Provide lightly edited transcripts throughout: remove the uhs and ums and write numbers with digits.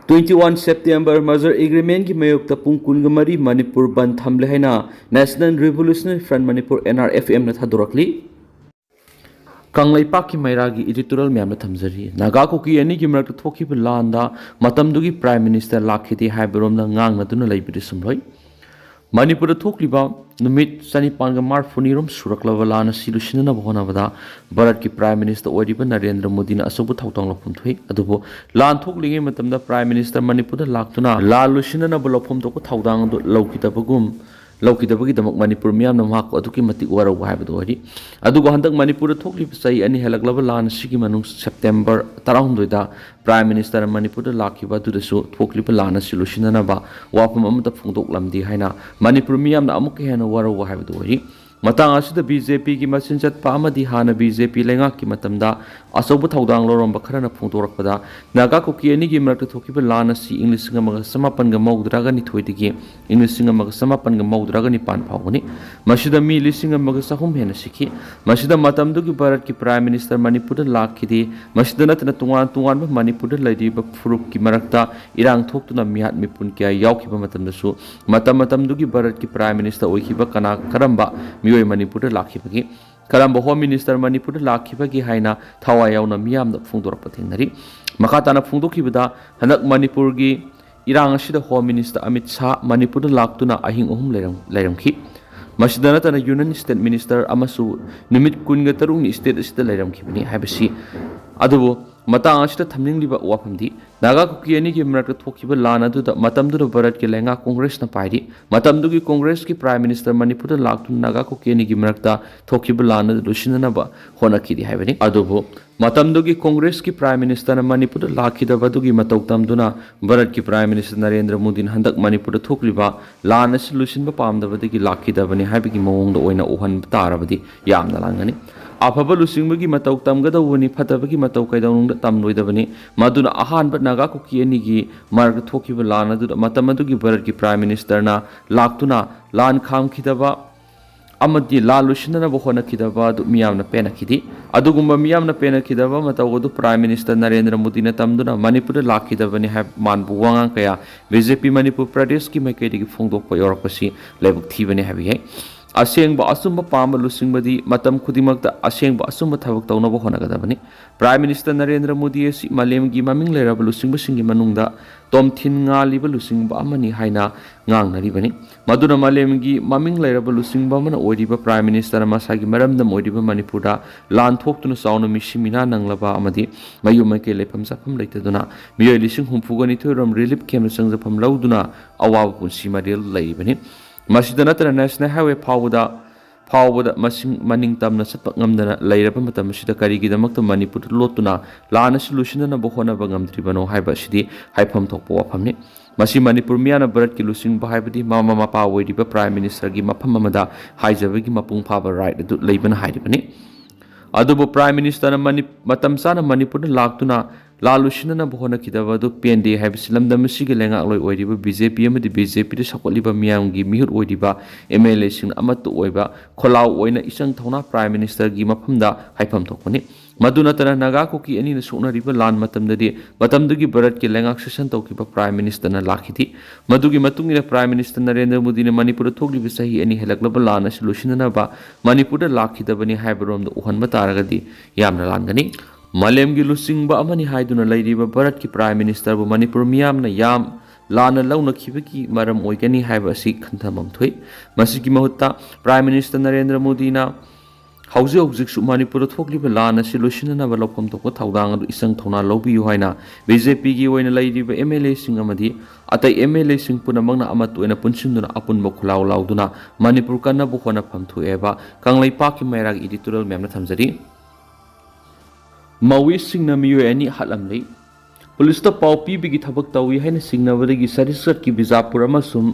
21 September Merger Agreement की मयोक्ता पुंग कुनगमरी मणिपुर बंद थमले हैना national revolutionary front Manipur NRFM न थादोरकली कांगलेपाक की मैरागी एडिटोरियल मैम थमजरी नागा कुकी एनी की मरक थोखिब लांदा मतमदुगी प्राइम मिनिस्टर लाखिदे हाइबरोम ngang लेबिदि सुमलोय मणिपुर थोकलिबा नुमित चनिपानगा मार्फुनीरोम सुरक्लबा लाना सिलुसिननब होनाबदा भारत की प्राइम मिनिस्टर ओइरिबा नरेंद्र मोदी न असोबु थाउतांग लफुम थोइ अदुबो लान थोकलिगे मतमदा प्राइम मिनिस्टर मणिपुर लाक्तुना ला लुसिननब लफुम तोको थाउतांग लौकितबगुम लौकिदबगीदमक मणिपुर मियाम नमहाक अदुकी मति वरौ हाइबदो हरि अदुगो हंदक मणिपुर थोकलिब सही अनि हेलकलब लान सिगी मनु सेप्टेम्बर 12 दा प्राइम मिनिस्टर मणिपुर लाखिबा दुदसु थोकलिब लान सिलुसिननबा वाफम अमता फोंदोकलमदि हाइना मणिपुर मियाम अमुक हेन वरौ हाइबदो हरि मतंग असिद बीजेपी की मसिन चटपा अमदि हाना बीजेपी लेंगा की मतमदा असौब थौदांग लोरम खरना फोंदोरकपदा नागा कुकी अनि की मरक थोकिब लान सि इंग्लिश मग समापन ग मौद्रागा नि थोइदिगे इंग्लिश मग समापन ग मौद्रागा नि पान फावगनि मसिदा मी लिसिंग मग सहुम हेन सिखि मसिदा मतमदु की भारत की प्राइम मिनिस्टर मणिपुर लाखिदि मसिदा नतना तुंगान तुंगान मणिपुर लैदिब फुरुप की मरकता इरांग थोक्तुना मिहात मिपुन क्या यावखिबा मतमदसु मतमदु की भारत की प्राइम मिनिस्टर ओइखिबा कना करंबा मियोय मणिपुर लाखिबगी करंबा होम मिनिस्टर मणिपुर लाखिबगी हाइना थवा यावना मियाम फोंदोरप थेंगनरी मखाताना फोंदोखिबदा हनक मणिपुर की इरांग असिदा होम मिनिस्टर अमित शाह मणिपुर लाक्तुना अहिंग अहुम लेरमखि मसिदा नतना यूनियन स्टेट मिनिस्टर अमसु नुमित कुनगा तरुंग स्टेट असिदा लेरमखिबनी हाइबसी अदुबो मतंग असिदा थमनिंगलिबा वाफमदि नागा कुकी अनि की मरक थोखिबा लान अदुदा मतमदुदा भारत के लेंगा कांग्रेस न पाइदि मतमदुगी कांग्रेस की प्राइम मिनिस्टर मणिपुर लाक्तु नागा कुकी अनि की मरकता थोखिबा लान लुसिननबा होनखिदि हाइबनि अदुबो मतमदुगी कांग्रेस की प्राइम मिनिस्टर मणिपुर लाखिदबदुगी मतौ तमदुना भारत की प्राइम मिनिस्टर नरेंद्र मोदी हंदक मणिपुर थोखलिबा लान असि लुसिनबा पामदबदगी लाखिदबनि हाइबगी मवोंग ओइना ओहन तारबदि यामना लांगनि अफब लुसिंबगी मतौ तमगदवनि फतबगी मतौ कैदौनुंग तमलोइदबनि मदुना अहानब नागा कुकी अनि की मार्ग थोखिबा लान अदुदा मतमदुगी भारत की प्राइम मिनिस्टर ना लाक्तुना लान खामखिदबा अमदी ला लुसिननब होनखिदबा दु मियामना पेनखिदि अदुगुम्बा मियामना पेनखिदबा मतौगदु प्राइम मिनिस्टर नरेंद्र मोदी न तमदुना मणिपुर लाखिदबनि है मानबु वांगां कया बीजेपी मणिपुर प्रदेश की मैकेदी की फोंदोकपा योरकपसि लेबुक थीबनि हाबि है असेंब असुंब पाम लुसिंबदी मतम खुदिमकता असेंब असुंब थबक तौनब होनगदबनि प्राइम मिनिस्टर नरेंद्र मोदी असि मालेमगी ममिंग लेरब लुसिंबसिंगी मनुंगदा तोमथिन ngali लुसिंब अमनि हाइना ngangnaribani maduna malemgi maming leiraba लुसिंबा मन ओइरिबा प्राइम मिनिस्टर मसागी मरमदम ओइरिबा मणिपुरदा लान थोक्तुना साउना मिसिमिना नंगलबा अमदि मयुमके लेफम सफम लेतदुना मियोय लिसिंग हुमफुगनि थोरम रिलीफ कैम्प संजफम लौदुना अवाब पुंसी मरियल लेइबनि मसिदा नतना नेशनल हाईवे फावबदा मनिंग तमना सत्प ngamdana leiraba matam sida karigidamakt manipur lotuna lana solution होनब ngamdribano haiba sidi haifam thokpa wafamni मसी मणिपुर मियाना भारत की लुसिंग बाहायबदी मामा मपा ओइरिबा प्राइम मिनिस्टर की मफम अमदा हाइजबगी मपुंग फाबा राइट अदु लेबन हाइरिबनी अदुबो प्राइम मिनिस्टर मतम साना मणिपुर लाक्तुना लालुसिनना होनखिदबदु पेंडे हाइबसिलमदम सिगे लेंगा लोय ओइरिबा बीजेपी अमदि बीजेपी दे सकोलिबा मियांगी मिहुर ओइरिबा एमएलए सिंग अमत ओइबा खोलाव ओइना इसंग थौना प्राइम मिनिस्टर की मफमदा हाइफम थोकनी मदुनतना नागा कुकी अनि सोनरिबा लान मतमदुगी भारत के लेंगाक सेशन तौकिबा प्राइम मिनिस्टर न लाखिथि मदुगी मतुंगिना प्राइम मिनिस्टर नरेंद्र मोदी ने मणिपुर थोकलिबा सही अनि हेलकलबा लान सलुशननबा मणिपुर लाखिदबनि हाइबरोमद उहनबा तारगदि यामना लानगनि मलेमगी लुसिंबा अमनि हाइदुना लैरिबा भारत की प्राइम मिनिस्टर बु मणिपुर मियामना याम लाना लौनखिबगी मरम ओइगनि हाइबा असि खंथमम थोइ मसिगी महुत्ता प्राइम मिनिस्टर नरेंद्र मोदी ना हौजे हौजिक मणिपुर थोकलिबा लान असि लुसिननब लौफम थोक थौदांग अदु इसंग थौना लौबियु हाइना बीजेपी की ओइना लैरिबा एमएलए सिंग अमदि अतै एमएलए सिंग पुनमंगना अमत ओइना पुनसिनदुना अपुनबो खुलाव लाउदुना मणिपुर कन्नबु होना फमथुएबा कांगलैपाक की मैराग एडिटोरियल मैमना थमजरी मवी सिंगना मियो एनी हलमलै पुलिस ता पाव पीबगी थबक तौई हैना सिंगनबदगी सरिसत की बिजापुर अमसुम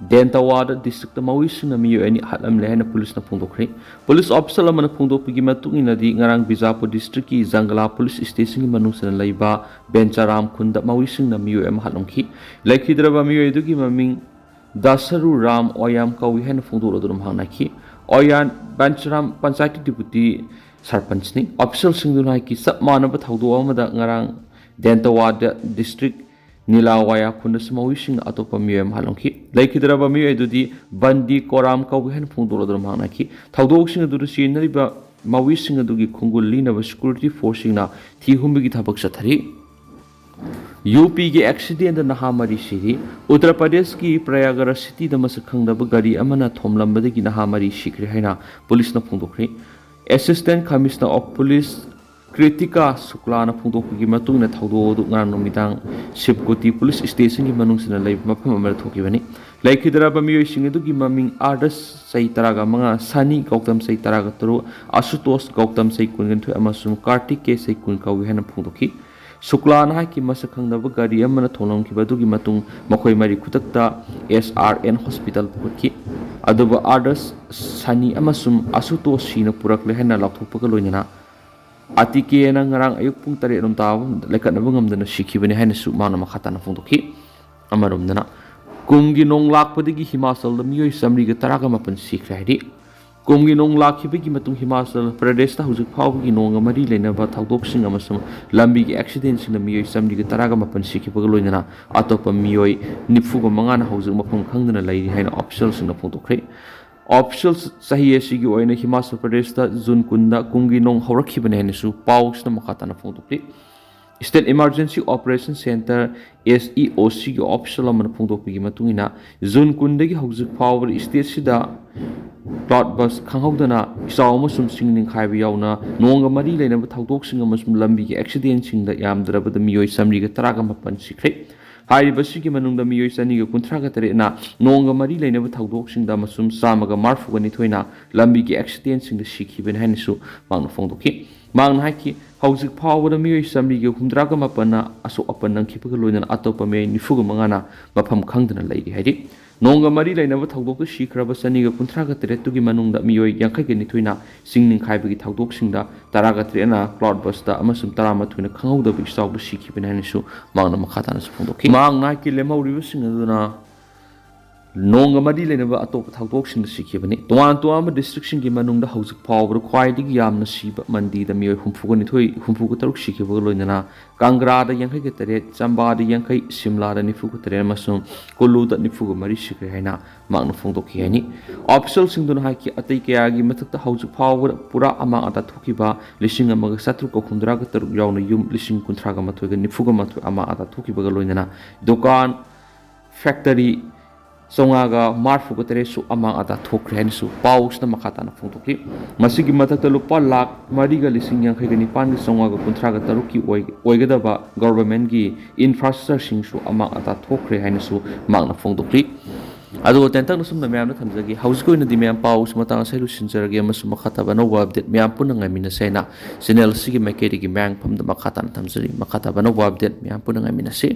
देंतावाद डिस्ट्रिक्ट मवी सिंगना मियो एनी हलमलै हैना पुलिस ना फोंदोखरै पुलिस ऑफिसर अमना फोंदोकपगी मतुंगिनदी ngarang बिजापुर डिस्ट्रिक्ट की जंगला पुलिस स्टेशन की मनुसन लैबा बेंचाराम खुंद मवी सिंगना मियो एम हलमखि लैखिद्रबा मियो एदुगी ममिंग दासरु राम ओयाम कौई हैना फोंदोरदुम हांनाखि ओयान बेंचाराम पंचायत डिप्यूटी सरपंच ने ऑफिसर सिंह की सब मानव थौदो ngarang देंतावाद डिस्ट्रिक्ट नीलावाया खुंदस मौईसिंग अतोप मियोय हालंखी लेखिदरबा मियोय दुदी बंदी कोराम कौगे हेन फोंदोलदर मांगनाखी थौदोक्सिंग दुदु चेनरिबा मौईसिंग दुगी खुंगुल लीनब सिक्योरिटी फोर्सिंगना थीहुंबगी थबक चथरी यूपी के एक्सीडेंट नहा मरी सिरी उत्तर प्रदेश की प्रयागराज सिटी दमस खंगदब गाड़ी अमना थोमलंबदगी नहा मरी सिखरे हैना पुलिस न फोंदोखरे assistant commissioner of police Kritika Shukla फोंदोखगी मतुंग थौदोदु ngang nomidag शिवकोटी पुलिस स्टेशन की मनुंगसिना लेब मफम अमर थोकिबनी लेखिदरब मियोइसिंग दुगी ममिंग आर्डस सई तरागा मंगा सनी गौतम सई तरागा तरो आशुतोष गौतम सई कुनगन थु अमसुम कार्तिक के सई कुन कौगे हेन फोंदोखी शुक्ला ना की मसक खंगदब गाड़ी अमना थोलंखिबा दुगी मतुंग मखोय मरी खुतकता SRN हॉस्पिटल पुखी अदुब आर्डस सनी अमसुम आशुतोष सीना पुरकले हेन लाथोपक लोइना अतिके नंगरांग अयुक पुंग तरे rum taw lekatnaba ngamdana sikhibani haina su mana makhatana phongdokhi amarumdana kumgi nong lakpadagi himachal da miyoi samri ga taraga mapan sikhra hidi kumgi nong lakhibagi matung himachal pradesh ta hujik phawgi nong amari leinaba thawdoksing amasum lambi gi accident sing da miyoi samri ga taraga mapan sikhibaga loinana atopa miyoi nifuga mangana hujik mafam khangdana lairi haina official sing da phongdokhi official सही एसिगी ओइना हिमाचल प्रदेश दा जुन कुंदा कुंगी नोंग हौरखिबने हेनसु पाउस न मखाताना फोंदोक्ति state emergency operation centre SEOC की official अमन फोंदोक्पिगी मतुंगिना जुन कुंदगी हौजिक फावर स्टेट सिदा क्लाउड बस खंगौदना इसाव मसुम सिंगनिंग खाइबा यावना नोंग मरी लेनब थौदोक्सिंग अमसुम लंबी की एक्सीडेंट सिंग दा यामद्रबद मियोय समरी ग तरागा मपन सिख्रे हाइरिबसिगी मनुंगदा मियोय सनीगा कुंथ्रागा तरेना नोंगा मरी लेनब थौदोक्सिंगदा मसुम सामगा मार्फुगा निथोइना लंबीगी एक्सीडेंट सिंगदा सिखिबन हाइनसु मांगना फोंदोखि मांगना हाइकि हौजिक फावदा मियोय समरीगा हुमद्रागा मपना असो अपन नंखिबगा लोइना अतोपा मियोय निफुगा मंगाना मफम खंगदना लैरि हाइदि नोंगा मरी लेनब थौदोक्का सिखरबा सनीगा कुंथ्रागा तरेतुगी मनुंगदा मियोय यांखैगा निथोइना सिंगनिंग खाइबगी थौदोक्सिंगदा तरागा तरेना क्लाउड बसदा अमसुम तरामाथुइना खंगौदबि इसावदा सिखिबन हाइनसु मांगना मखाताना फोंदोखि मांगना हाइकि लेमौरिबसिंग अदुना नोंग मरी लेनब अतोप थौदोक्सिंगदा सिखिबनी तोवान तोवान डिस्ट्रिक्ट की मनुंगदा हौजिक फावबा ख्वाइदगी यामना सिबा मंदीदा मियोय हुमफुगा निथोइ हुमफुगा तरुक सिखिबगा लोइना कांग्रादा यांखैगा तरे चंबादा यांखै सिमलादा निफुगा तरे मसुम कुल्लूदा निफुगा मरी सिखरे हैना मांगना फोंदोखि हैनी ऑफिशियल सिंगदुना हाइकि अतै कयागी मथक्ता हौजिक फावबा पुरा अमा अता थोकिबा लिसिंग अमगा सत्रुक हुमद्रागा तरुक यावना युम लिसिंग कुंथ्रागा मथोइगा निफुगा मथोइ अमा अता थोकिबगा लोइना दुकान फैक्टरी सोंगागा मार्फुगा तरेसु अमा अता थोखरे हैनसु पाउसना मखाताना फोंदोखि मसिगी मथक्ता लुपा लाख मरीगा लिसिंग यांखैगा निपानगी सोंगागा कुंथ्रागा तरुकी ओइगदबा गवर्नमेंट की इंफ्रास्ट्रक्चर सिंगसु अमा अता थोखरे हैनसु मांगना फोंदोखि अदो तेंतक नसुमना म्यामना थमजगी हौजिकोइनदि म्याम पाउस मतंग सैलु सिनजरगे अमसु मखाताबा नोवा अपडेट म्याम पुनंगा मिनसेना चैनल सिगी मैकेरिगी म्यांग फमदा मखाताना थमजरी मखाताबा नोवा अपडेट म्याम पुनंगा मिनसे